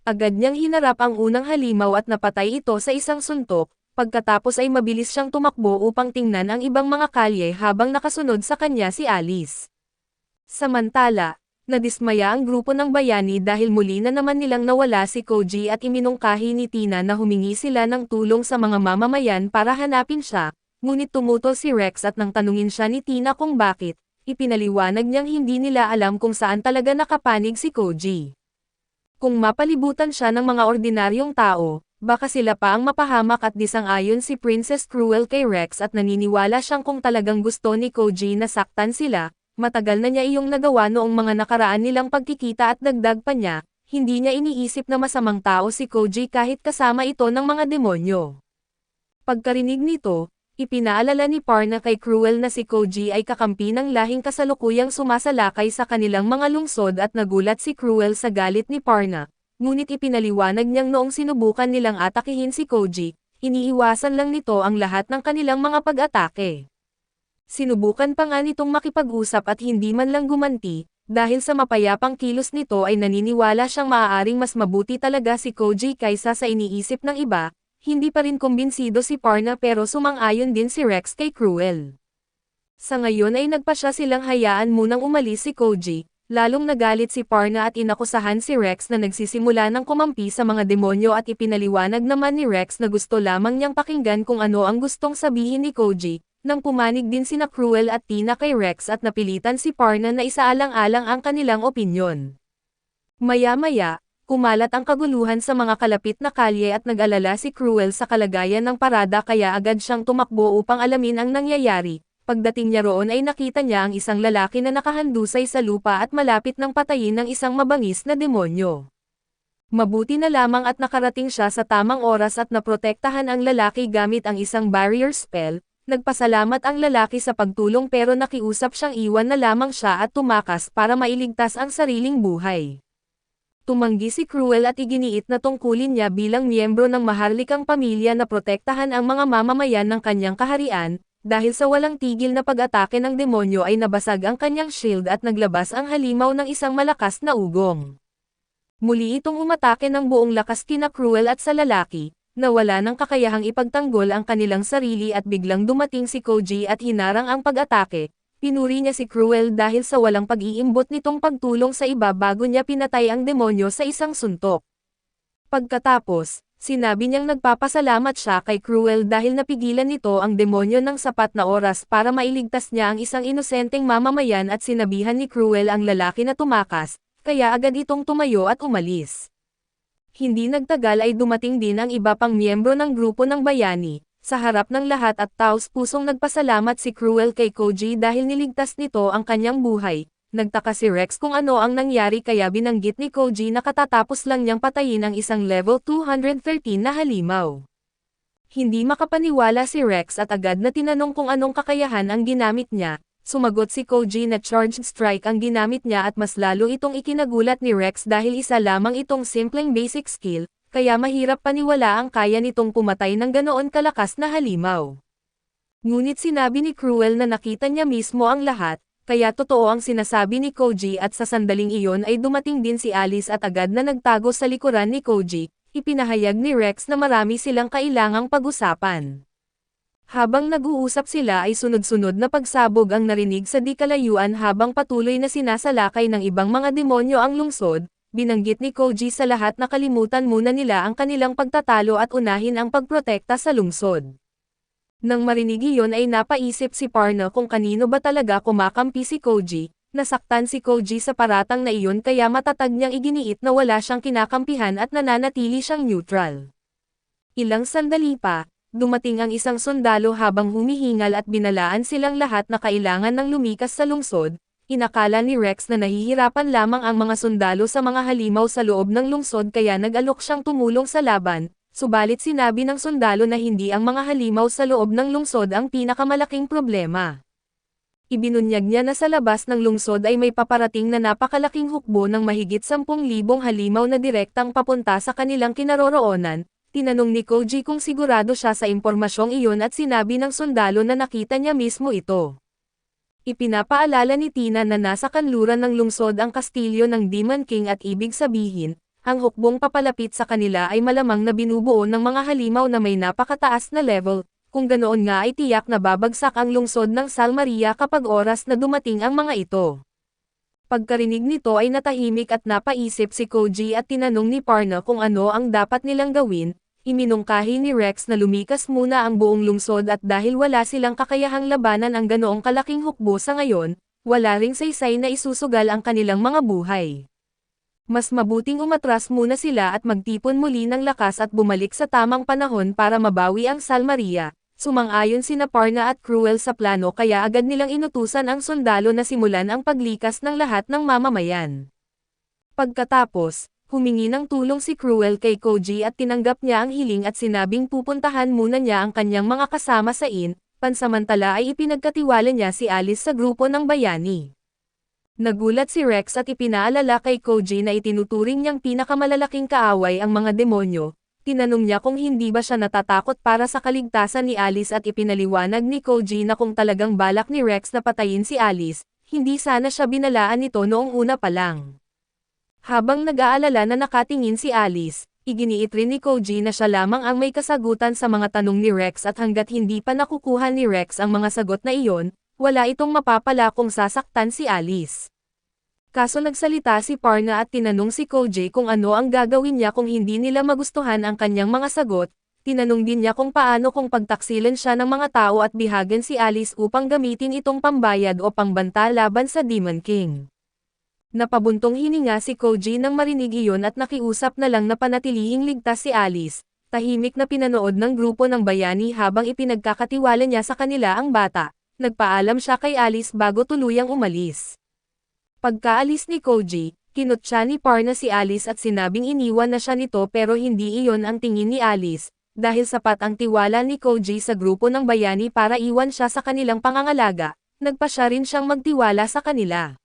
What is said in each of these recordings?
Agad niyang hinarap ang unang halimaw at napatay ito sa isang suntok, pagkatapos ay mabilis siyang tumakbo upang tingnan ang ibang mga kalye habang nakasunod sa kanya si Alice. Samantala, nadismaya ang grupo ng bayani dahil muli na naman nilang nawala si Koji at iminungkahi ni Tina na humingi sila ng tulong sa mga mamamayan para hanapin siya, ngunit tumutol si Rex at nang tanungin siya ni Tina kung bakit, ipinaliwanag niyang hindi nila alam kung saan talaga nakapanig si Koji. Kung mapalibutan siya ng mga ordinaryong tao, baka sila pa ang mapahamak at disang-ayon si Princess Cruel kay Rex at naniniwala siyang kung talagang gusto ni Koji na saktan sila, matagal na niya iyong nagawa noong mga nakaraan nilang pagkikita at dagdag pa niya, hindi niya iniisip na masamang tao si Koji kahit kasama ito ng mga demonyo. Pagkarinig nito, ipinaalala ni Parna kay Cruel na si Koji ay kakampi ng lahing kasalukuyang sumasalakay sa kanilang mga lungsod at nagulat si Cruel sa galit ni Parna, ngunit ipinaliwanag niyang noong sinubukan nilang atakihin si Koji, iniiwasan lang nito ang lahat ng kanilang mga pag-atake. Sinubukan pa nga nitong makipag-usap at hindi man lang gumanti, dahil sa mapayapang kilos nito ay naniniwala siyang maaaring mas mabuti talaga si Koji kaysa sa iniisip ng iba. Hindi pa rin kumbinsido si Parna pero sumang-ayon din si Rex kay Cruel. Sa ngayon ay nagpasya silang hayaan munang umalis si Koji, lalong nagalit si Parna at inakusahan si Rex na nagsisimula ng kumampi sa mga demonyo at ipinaliwanag naman ni Rex na gusto lamang niyang pakinggan kung ano ang gustong sabihin ni Koji, nang pumanig din sina Cruel at Tina kay Rex at napilitan si Parna na isaalang-alang ang kanilang opinyon. Maya-maya, kumalat ang kaguluhan sa mga kalapit na kalye at nag-alala si Cruel sa kalagayan ng parada kaya agad siyang tumakbo upang alamin ang nangyayari. Pagdating niya roon ay nakita niya ang isang lalaki na nakahandusay sa lupa at malapit ng patayin ng isang mabangis na demonyo. Mabuti na lamang at nakarating siya sa tamang oras at naprotektahan ang lalaki gamit ang isang barrier spell. Nagpasalamat ang lalaki sa pagtulong pero nakiusap siyang iwan na lamang siya at tumakas para mailigtas ang sariling buhay. Tumanggi si Cruel at iginiit na tungkulin niya bilang miyembro ng maharlikang pamilya na protektahan ang mga mamamayan ng kanyang kaharian, dahil sa walang tigil na pag-atake ng demonyo ay nabasag ang kanyang shield at naglabas ang halimaw ng isang malakas na ugong. Muli itong umatake ng buong lakas kina Cruel at sa lalaki, na wala ng kakayahang ipagtanggol ang kanilang sarili at biglang dumating si Koji at hinarang ang pag-atake. Pinuri niya si Cruel dahil sa walang pag-iimbot nitong pagtulong sa iba bago niya pinatay ang demonyo sa isang suntok. Pagkatapos, sinabi niyang nagpapasalamat siya kay Cruel dahil napigilan nito ang demonyo ng sapat na oras para mailigtas niya ang isang inosenteng mamamayan at sinabihan ni Cruel ang lalaki na tumakas, kaya agad itong tumayo at umalis. Hindi nagtagal ay dumating din ang iba pang miyembro ng grupo ng bayani. Sa harap ng lahat at taos-pusong nagpasalamat si Cruel kay Koji dahil niligtas nito ang kanyang buhay. Nagtaka si Rex kung ano ang nangyari kaya binanggit ni Koji na katatapos lang niyang patayin ang isang level 213 na halimaw. Hindi makapaniwala si Rex at agad na tinanong kung anong kakayahan ang ginamit niya. Sumagot si Koji na charged strike ang ginamit niya at mas lalo itong ikinagulat ni Rex dahil isa lamang itong simpleng basic skill. Kaya mahirap paniwala ang kaya nitong pumatay ng ganoon kalakas na halimaw. Ngunit sinabi ni Cruel na nakita niya mismo ang lahat, kaya totoo ang sinasabi ni Koji at sa sandaling iyon ay dumating din si Alice at agad na nagtago sa likuran ni Koji, ipinahayag ni Rex na marami silang kailangang pag-usapan. Habang nag-uusap sila ay sunod-sunod na pagsabog ang narinig sa di kalayuan habang patuloy na sinasalakay ng ibang mga demonyo ang lungsod. Binanggit ni Koji sa lahat na kalimutan muna nila ang kanilang pagtatalo at unahin ang pagprotekta sa lungsod. Nang marinig iyon ay napaisip si Parna kung kanino ba talaga kumakampi si Koji, nasaktan si Koji sa paratang na iyon kaya matatag niyang iginiit na wala siyang kinakampihan at nananatili siyang neutral. Ilang sandali pa, dumating ang isang sundalo habang humihingal at binalaan silang lahat na kailangan ng lumikas sa lungsod. Inakala ni Rex na nahihirapan lamang ang mga sundalo sa mga halimaw sa loob ng lungsod kaya nag-alok siyang tumulong sa laban, subalit sinabi ng sundalo na hindi ang mga halimaw sa loob ng lungsod ang pinakamalaking problema. Ibinunyag niya na sa labas ng lungsod ay may paparating na napakalaking hukbo ng mahigit 10,000 halimaw na direktang papunta sa kanilang kinaroroonan. Tinanong ni Koji kung sigurado siya sa impormasyong iyon at sinabi ng sundalo na nakita niya mismo ito. Ipinapaalala ni Tina na nasa kanluran ng lungsod ang kastilyo ng Demon King at ibig sabihin, ang hukbong papalapit sa kanila ay malamang na binubuo ng mga halimaw na may napakataas na level, kung ganoon nga ay tiyak na babagsak ang lungsod ng Salmaria kapag oras na dumating ang mga ito. Pagkarinig nito ay natahimik at napaisip si Koji at tinanong ni Parna kung ano ang dapat nilang gawin. Iminungkahi ni Rex na lumikas muna ang buong lungsod at dahil wala silang kakayahang labanan ang ganoong kalaking hukbo sa ngayon, wala ring saysay na isusugal ang kanilang mga buhay. Mas mabuting umatras muna sila at magtipon muli ng lakas at bumalik sa tamang panahon para mabawi ang Salmaria. Sumang-ayon sina Parna at Cruel sa plano kaya agad nilang inutusan ang sundalo na simulan ang paglikas ng lahat ng mamamayan. Pagkatapos, humingi ng tulong si Cruel kay Koji at tinanggap niya ang hiling at sinabing pupuntahan muna niya ang kanyang mga kasama sa inn, pansamantala ay ipinagkatiwala niya si Alice sa grupo ng bayani. Nagulat si Rex at ipinaalala kay Koji na itinuturing niyang pinakamalalaking kaaway ang mga demonyo. Tinanong niya kung hindi ba siya natatakot para sa kaligtasan ni Alice at ipinaliwanag ni Koji na kung talagang balak ni Rex na patayin si Alice, hindi sana siya binalaan nito noong una pa lang. Habang nag-aalala na nakatingin si Alice, iginiit rin ni Koji na siya lamang ang may kasagutan sa mga tanong ni Rex at hanggat hindi pa nakukuha ni Rex ang mga sagot na iyon, wala itong mapapala kung sasaktan si Alice. Kaso nagsalita si Parna at tinanong si Koji kung ano ang gagawin niya kung hindi nila magustuhan ang kanyang mga sagot. Tinanong din niya kung paano kung pagtaksilan siya ng mga tao at bihagan si Alice upang gamitin itong pambayad o pangbanta laban sa Demon King. Napabuntong hininga si Koji nang marinig iyon at nakiusap na lang na panatilihing ligtas si Alice. Tahimik na pinanood ng grupo ng bayani habang ipinagkakatiwala niya sa kanila ang bata. Nagpaalam siya kay Alice bago tuluyang umalis. Pagkaalis ni Koji, kinutya ni Parna si Alice at sinabing iniwan na siya nito pero hindi iyon ang tingin ni Alice, dahil sapat ang tiwala ni Koji sa grupo ng bayani para iwan siya sa kanilang pangangalaga, nagpa siya rin siyang magtiwala sa kanila.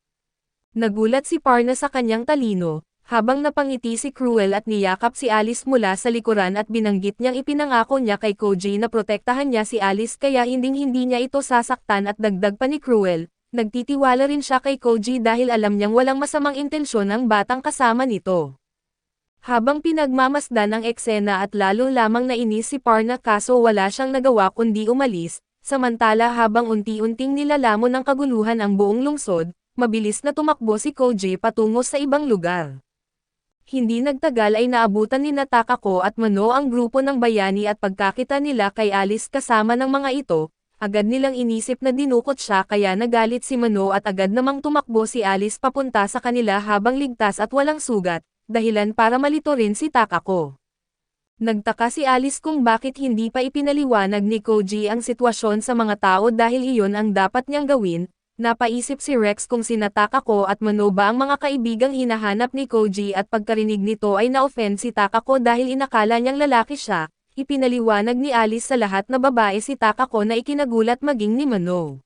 Nagulat si Parna sa kanyang talino, habang napangiti si Cruel at niyakap si Alice mula sa likuran at binanggit niyang ipinangako niya kay Koji na protektahan niya si Alice kaya hindi niya ito sasaktan at dagdag pa ni Cruel. Nagtitiwala rin siya kay Koji dahil alam niyang walang masamang intensyon ang batang kasama nito. Habang pinagmamasdan ang eksena at lalo lamang nainis si Parna kaso wala siyang nagawa kundi umalis, samantala habang unti-unting nilalamon ng kaguluhan ang buong lungsod, mabilis na tumakbo si Koji patungo sa ibang lugar. Hindi nagtagal ay naabutan ni Takako at Mano ang grupo ng bayani at pagkakita nila kay Alice kasama ng mga ito, agad nilang inisip na dinukot siya kaya nagalit si Mano at agad namang tumakbo si Alice papunta sa kanila habang ligtas at walang sugat, dahilan para malito rin si Takako. Nagtaka si Alice kung bakit hindi pa ipinaliwanag ni Koji ang sitwasyon sa mga tao dahil iyon ang dapat niyang gawin. Napaisip si Rex kung sina Takako at Mano ba ang mga kaibigang hinahanap ni Koji at pagkarinig nito ay na-offend si Takako dahil inakala niyang lalaki siya. Ipinaliwanag ni Alice sa lahat na babae si Takako na ikinagulat maging ni Mano.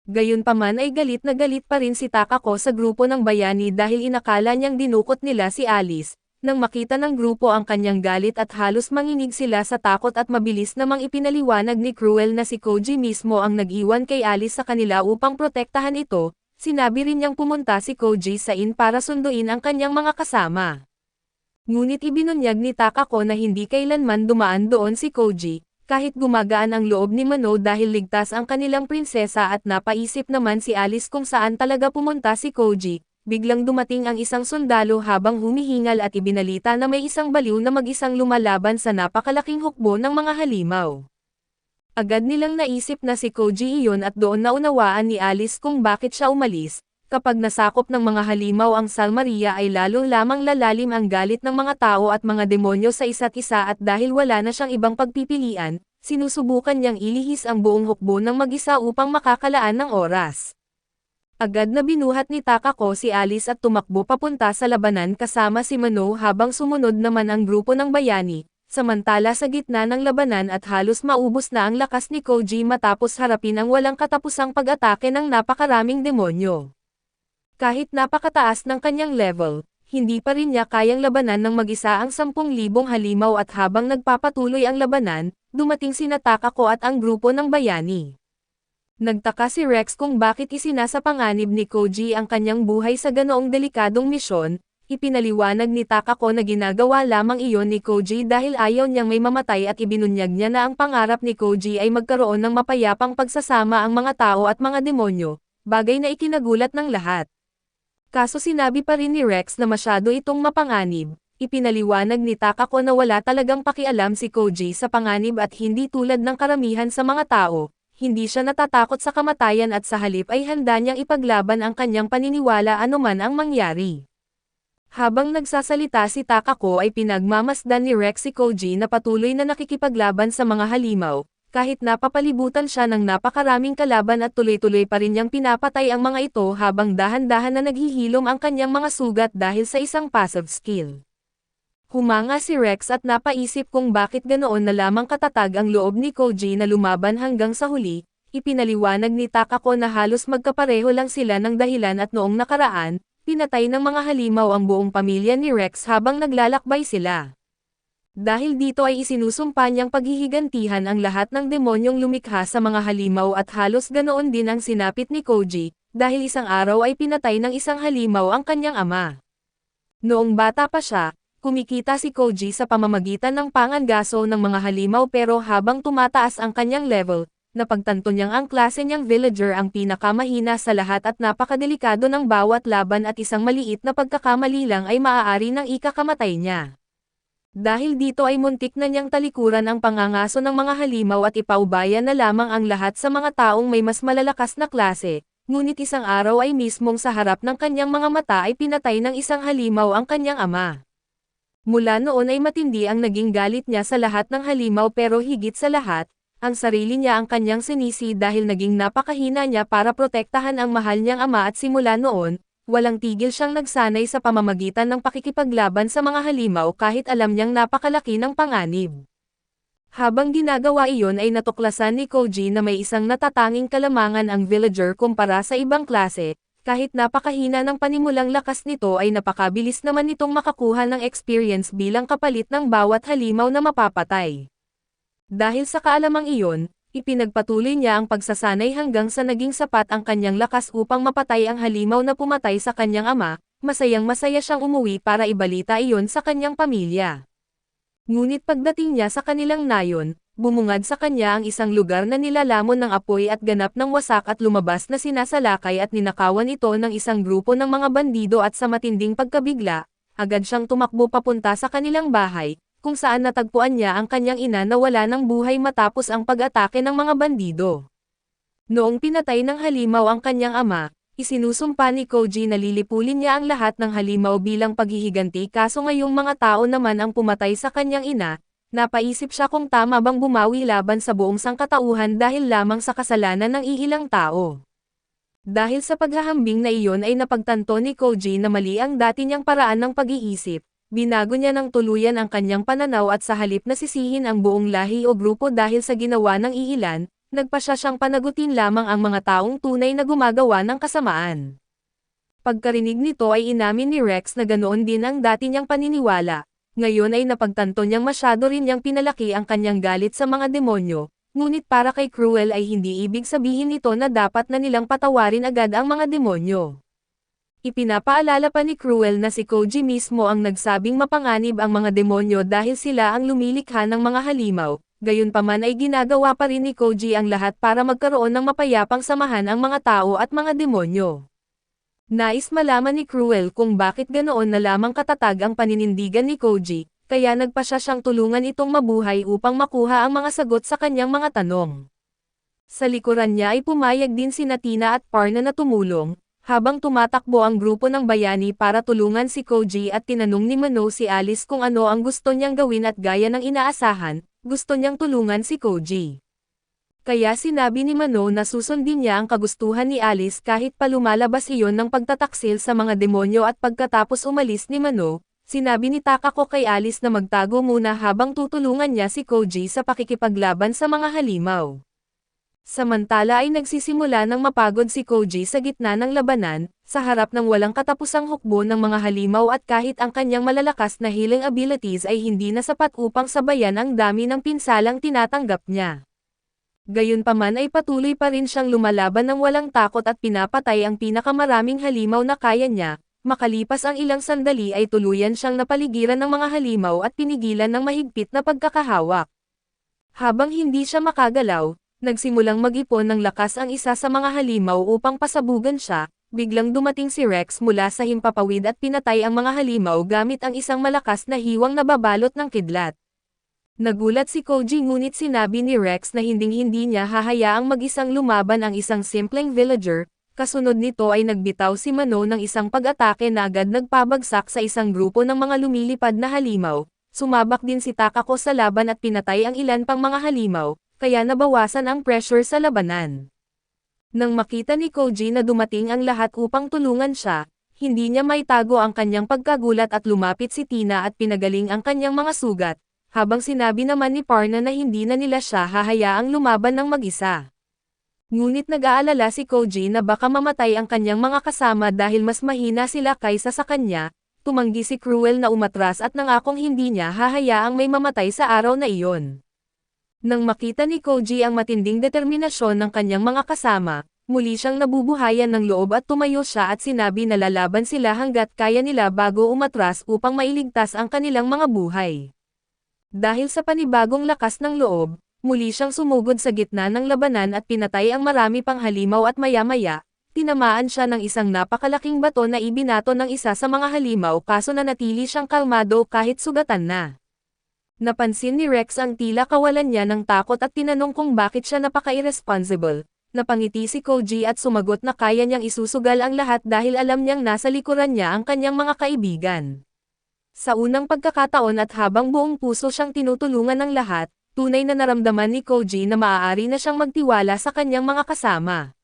Gayunpaman ay galit na galit pa rin si Takako sa grupo ng bayani dahil inakala niyang dinukot nila si Alice. Nang makita ng grupo ang kanyang galit at halos manginig sila sa takot at mabilis namang ipinaliwanag ni Cruel na si Koji mismo ang nag-iwan kay Alice sa kanila upang protektahan ito, sinabi rin niyang pumunta si Koji sa inn para sunduin ang kanyang mga kasama. Ngunit ibinunyag ni Takako na hindi kailanman dumaan doon si Koji, kahit gumagaan ang loob ni Mano dahil ligtas ang kanilang prinsesa at napaisip naman si Alice kung saan talaga pumunta si Koji. Biglang dumating ang isang sundalo habang humihingal at ibinalita na may isang baliw na mag-isang lumalaban sa napakalaking hukbo ng mga halimaw. Agad nilang naisip na si Koji iyon at doon naunawaan ni Alice kung bakit siya umalis. Kapag nasakop ng mga halimaw ang Salmaria ay lalo lamang lalalim ang galit ng mga tao at mga demonyo sa isa't isa at dahil wala na siyang ibang pagpipilian, sinusubukan niyang ilihis ang buong hukbo ng mag-isa upang makakalaan ng oras. Agad na binuhat ni Takako si Alice at tumakbo papunta sa labanan kasama si Mano habang sumunod naman ang grupo ng bayani, samantala sa gitna ng labanan at halos maubos na ang lakas ni Koji matapos harapin ang walang katapusang pag-atake ng napakaraming demonyo. Kahit napakataas ng kanyang level, hindi pa rin niya kayang labanan ng mag-isa ang 10,000 halimaw at habang nagpapatuloy ang labanan, dumating sina Takako at ang grupo ng bayani. Nagtaka si Rex kung bakit isinasapanganib ni Koji ang kanyang buhay sa ganoong delikadong misyon, Ipinaliwanag ni Takako na ginagawa lamang iyon ni Koji dahil ayaw niyang may mamatay at ibinunyag niya na ang pangarap ni Koji ay magkaroon ng mapayapang pagsasama ang mga tao at mga demonyo, bagay na ikinagulat ng lahat. Kaso sinabi pa rin ni Rex na masyado itong mapanganib. Ipinaliwanag ni Takako na wala talagang pakialam si Koji sa panganib at hindi tulad ng karamihan sa mga tao, hindi siya natatakot sa kamatayan at sa halip ay handa niyang ipaglaban ang kanyang paniniwala anuman ang mangyari. Habang nagsasalita si Takako ay pinagmamasdan ni Rex si Koji na patuloy na nakikipaglaban sa mga halimaw, kahit napapalibutan siya ng napakaraming kalaban at tuloy-tuloy pa rin niyang pinapatay ang mga ito habang dahan-dahan na naghihilom ang kanyang mga sugat dahil sa isang passive skill. Humanga si Rex at napaisip kung bakit ganoon na lamang katatag ang loob ni Koji na lumaban hanggang sa huli. Ipinaliwanag ni Takako na halos magkapareho lang sila ng dahilan at noong nakaraan, pinatay ng mga halimaw ang buong pamilya ni Rex habang naglalakbay sila. Dahil dito ay isinusumpa niyang paghihigantihan ang lahat ng demonyong lumikha sa mga halimaw at halos ganoon din ang sinapit ni Koji, dahil isang araw ay pinatay ng isang halimaw ang kanyang ama. Noong bata pa siya, kumikita si Koji sa pamamagitan ng pangangaso ng mga halimaw pero habang tumataas ang kanyang level, napagtanto niyang ang klase niyang villager ang pinakamahina sa lahat at napakadelikado ng bawat laban at isang maliit na pagkakamali lang ay maaari ng ikakamatay niya. Dahil dito ay muntik na niyang talikuran ang pangangaso ng mga halimaw at ipaubayan na lamang ang lahat sa mga taong may mas malalakas na klase, ngunit isang araw ay mismong sa harap ng kanyang mga mata ay pinatay ng isang halimaw ang kanyang ama. Mula noon ay matindi ang naging galit niya sa lahat ng halimaw pero higit sa lahat, ang sarili niya ang kanyang sinisi dahil naging napakahina niya para protektahan ang mahal niyang ama at simula noon, walang tigil siyang nagsanay sa pamamagitan ng pakikipaglaban sa mga halimaw kahit alam niyang napakalaki ng panganib. Habang ginagawa iyon ay natuklasan ni Koji na may isang natatanging kalamangan ang villager kumpara sa ibang klase, kahit napakahina ng panimulang lakas nito ay napakabilis naman nitong makakuha ng experience bilang kapalit ng bawat halimaw na mapapatay. Dahil sa kaalamang iyon, ipinagpatuloy niya ang pagsasanay hanggang sa naging sapat ang kanyang lakas upang mapatay ang halimaw na pumatay sa kanyang ama, masayang-masaya siyang umuwi para ibalita iyon sa kanyang pamilya. Ngunit pagdating niya sa kanilang nayon, bumungad sa kanya ang isang lugar na nilalamon ng apoy at ganap ng wasak at lumabas na sinasalakay at ninakawan ito ng isang grupo ng mga bandido at sa matinding pagkabigla, agad siyang tumakbo papunta sa kanilang bahay, kung saan natagpuan niya ang kanyang ina na wala ng buhay matapos ang pag-atake ng mga bandido. Noong pinatay ng halimaw ang kanyang ama, isinusumpa ni Koji na lilipulin niya ang lahat ng halimaw bilang paghihiganti kaso ngayong mga tao naman ang pumatay sa kanyang ina, napaisip siya kung tama bang bumawi laban sa buong sangkatauhan dahil lamang sa kasalanan ng iilang tao. Dahil sa paghahambing na iyon ay napagtanto ni Koji na mali ang dati niyang paraan ng pag-iisip. Binago niya ng tuluyan ang kanyang pananaw at sa halip na sisihin ang buong lahi o grupo dahil sa ginawa ng iilan, nagpasya siyang panagutin lamang ang mga taong tunay na gumagawa ng kasamaan. Pagkarinig nito ay inamin ni Rex na ganoon din ang dati niyang paniniwala, ngayon ay napagtanto niyang masyado rin niyang pinalaki ang kanyang galit sa mga demonyo, ngunit para kay Cruel ay hindi ibig sabihin nito na dapat na nilang patawarin agad ang mga demonyo. Ipinapaalala pa ni Cruel na si Koji mismo ang nagsabing mapanganib ang mga demonyo dahil sila ang lumilikha ng mga halimaw, gayunpaman ay ginagawa pa rin ni Koji ang lahat para magkaroon ng mapayapang samahan ang mga tao at mga demonyo. Nais malaman ni Cruel kung bakit ganoon na lamang katatag ang paninindigan ni Koji, kaya nagpasya siyang tulungan itong mabuhay upang makuha ang mga sagot sa kanyang mga tanong. Sa likuran niya ay pumayag din sina Tina at Parna na tumulong, habang tumatakbo ang grupo ng bayani para tulungan si Koji at tinanong ni Mano si Alice kung ano ang gusto niyang gawin at gaya ng inaasahan, gusto niyang tulungan si Koji. Kaya sinabi ni Mano na susundin niya ang kagustuhan ni Alice kahit pa lumalabas iyon ng pagtataksil sa mga demonyo at pagkatapos umalis ni Mano, sinabi ni Takako kay Alice na magtago muna habang tutulungan niya si Koji sa pakikipaglaban sa mga halimaw. Samantala ay nagsisimula ng mapagod si Koji sa gitna ng labanan, sa harap ng walang katapusang hukbo ng mga halimaw at kahit ang kanyang malalakas na healing abilities ay hindi na sapat upang sabayan ang dami ng pinsalang tinatanggap niya. Gayunpaman ay patuloy pa rin siyang lumalaban ng walang takot at pinapatay ang pinakamaraming halimaw na kaya niya, Makalipas ang ilang sandali ay tuluyan siyang napaligiran ng mga halimaw at pinigilan ng mahigpit na pagkakahawak. Habang hindi siya makagalaw, nagsimulang mag-ipon ng lakas ang isa sa mga halimaw upang pasabugan siya. Biglang dumating si Rex mula sa himpapawid at pinatay ang mga halimaw gamit ang isang malakas na hiwang na babalot ng kidlat. Nagulat si Koji ngunit sinabi ni Rex na hinding-hindi niya hahayaang mag-isang lumaban ang isang simpleng villager. Kasunod nito ay nagbitaw si Mano ng isang pag-atake na agad nagpabagsak sa isang grupo ng mga lumilipad na halimaw. Sumabak din si Takako sa laban at pinatay ang ilan pang mga halimaw, kaya nabawasan ang pressure sa labanan. Nang makita ni Koji na dumating ang lahat upang tulungan siya, hindi niya maitago ang kanyang pagkagulat at lumapit si Tina at pinagaling ang kanyang mga sugat, habang sinabi naman ni Parna na hindi na nila siya hahayaang lumaban ng mag-isa. Ngunit nag-aalala si Koji na baka mamatay ang kanyang mga kasama dahil mas mahina sila kaysa sa kanya. Tumanggi si Cruel na umatras at nangakong hindi niya hahayaang may mamatay sa araw na iyon. Nang makita ni Koji ang matinding determinasyon ng kanyang mga kasama, muli siyang nabubuhayan ng loob at tumayo siya at sinabi na lalaban sila hanggat kaya nila bago umatras upang mailigtas ang kanilang mga buhay. Dahil sa panibagong lakas ng loob, muli siyang sumugod sa gitna ng labanan at pinatay ang marami pang halimaw at maya-maya, tinamaan siya ng isang napakalaking bato na ibinato ng isa sa mga halimaw kaso nanatili siyang kalmado kahit sugatan na. Napansin ni Rex ang tila kawalan niya ng takot at tinanong kung bakit siya napaka-irresponsible. Napangiti si Koji at sumagot na kaya niyang isusugal ang lahat dahil alam niyang nasa likuran niya ang kanyang mga kaibigan. Sa unang pagkakataon at habang buong puso siyang tinutulungan ng lahat, tunay na naramdaman ni Koji na maaari na siyang magtiwala sa kanyang mga kasama.